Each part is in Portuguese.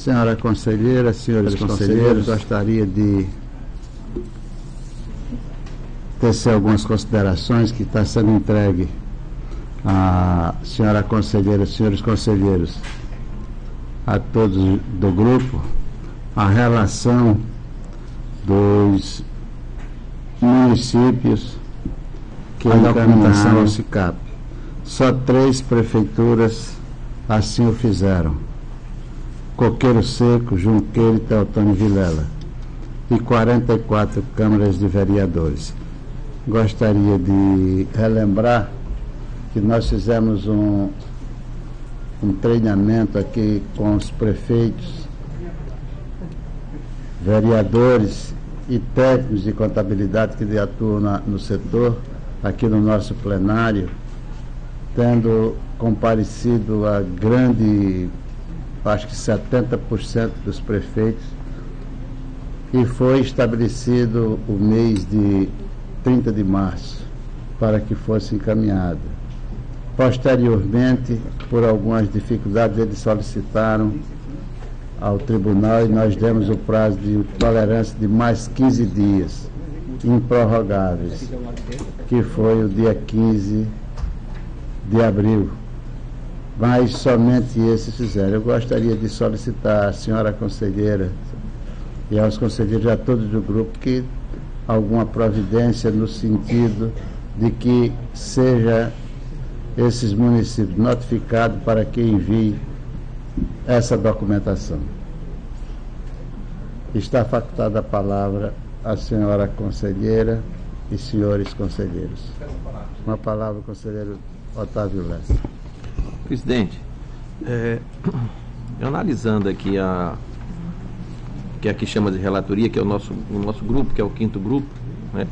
Senhora conselheira, senhores conselheiros, gostaria de tecer algumas considerações que está sendo entregue à senhora conselheira, senhores conselheiros, a todos do grupo, a relação dos municípios que encaminharam ao SICAP. Só 3 prefeituras assim o fizeram: Coqueiro Seco, Junqueiro e Teotônio Vilela, e 44 câmaras de vereadores. Gostaria de relembrar que nós fizemos um treinamento aqui com os prefeitos, vereadores e técnicos de contabilidade que atuam no setor, aqui no nosso plenário, tendo comparecido a grande, acho que 70% dos prefeitos, e foi estabelecido o mês de 30 de março para que fosse encaminhado. Posteriormente, por algumas dificuldades, eles solicitaram ao tribunal e nós demos o prazo de tolerância de mais 15 dias improrrogáveis, que foi o dia 15 de abril. Mas somente esses fizeram. Eu gostaria de solicitar à senhora conselheira e aos conselheiros, a todos do grupo, que alguma providência no sentido de que seja esses municípios notificados para que envie essa documentação. Está facultada a palavra à senhora conselheira e senhores conselheiros. Uma palavra, conselheiro Otávio Lessa. Presidente, eu analisando aqui que aqui chama de relatoria, que é o nosso grupo, que é o 5º grupo, né?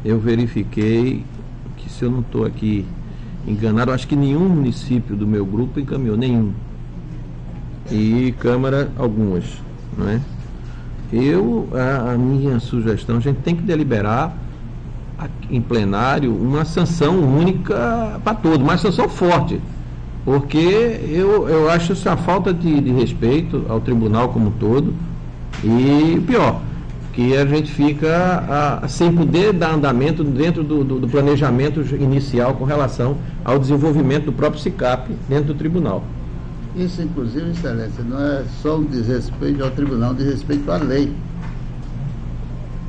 Eu verifiquei que, se eu não estou aqui enganado, acho que nenhum município do meu grupo encaminhou, nenhum. E Câmara, algumas, não é? A minha sugestão, a gente tem que deliberar em plenário uma sanção única para todos, uma sanção forte, porque eu acho isso a falta de respeito ao tribunal como um todo, e pior, que a gente fica sem poder dar andamento dentro do planejamento inicial com relação ao desenvolvimento do próprio SICAP dentro do tribunal. Isso, inclusive, Excelência, não é só um desrespeito ao tribunal, um desrespeito à lei.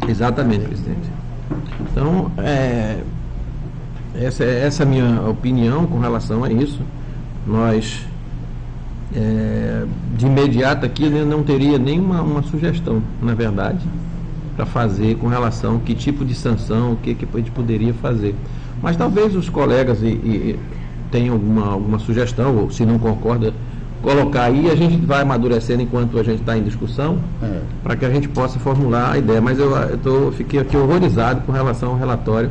Exatamente, presidente. Então, essa é a minha opinião com relação a isso. Nós, de imediato aqui, não teria nenhuma sugestão, na verdade, para fazer com relação a que tipo de sanção, o que a gente poderia fazer. Mas talvez os colegas tenham alguma sugestão, ou se não concorda, colocar aí, a gente vai amadurecendo enquanto a gente está em discussão, para que a gente possa formular a ideia. Mas fiquei aqui horrorizado com relação ao relatório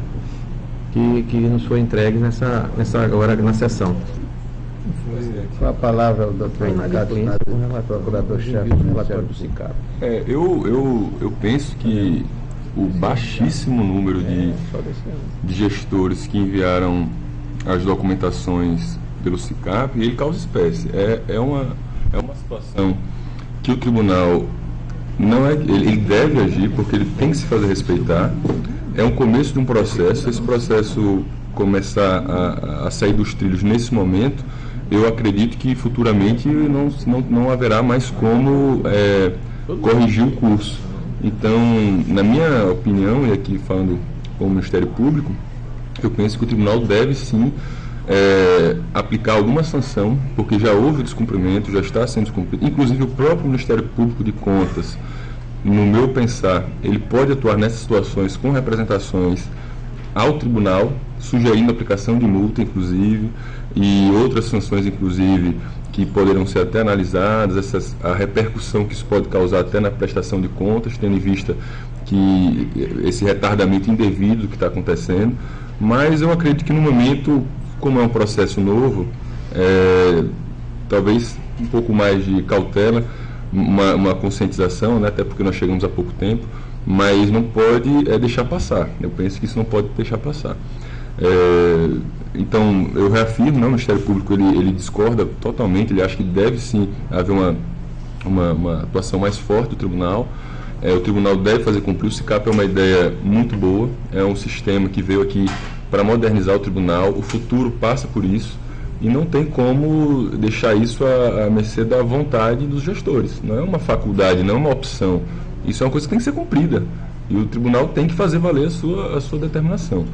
que nos foi entregue nessa hora na sessão. Com a palavra o doutor Ricardo, procurador-chefe do relatório do SICAP. Eu penso que o baixíssimo número de gestores que enviaram as documentações pelo SICAP, ele causa espécie. É uma situação que o tribunal ele deve agir, porque ele tem que se fazer respeitar. É um começo de um processo. Esse processo começar a sair dos trilhos nesse momento, eu acredito que futuramente não haverá mais como corrigir o curso. Então, na minha opinião, e aqui falando com o Ministério Público, eu penso que o tribunal deve sim aplicar alguma sanção, porque já houve descumprimento, já está sendo descumprido. Inclusive o próprio Ministério Público de Contas, no meu pensar, ele pode atuar nessas situações com representações ao tribunal, sugerindo a aplicação de multa, inclusive, e outras sanções, inclusive, que poderão ser até analisadas, a repercussão que isso pode causar até na prestação de contas, tendo em vista que esse retardamento indevido que está acontecendo. Mas eu acredito que no momento, como é um processo novo, talvez um pouco mais de cautela, uma conscientização, né, até porque nós chegamos há pouco tempo, mas não pode deixar passar. Eu penso que isso não pode deixar passar. Então, eu reafirmo, o Ministério Público ele discorda totalmente, ele acha que deve sim haver uma atuação mais forte do tribunal. O tribunal deve fazer cumprir. O SICAP é uma ideia muito boa, é um sistema que veio aqui para modernizar o tribunal. O futuro passa por isso e não tem como deixar isso à mercê da vontade dos gestores. Não é uma faculdade, não é uma opção. Isso é uma coisa que tem que ser cumprida e o tribunal tem que fazer valer a sua determinação.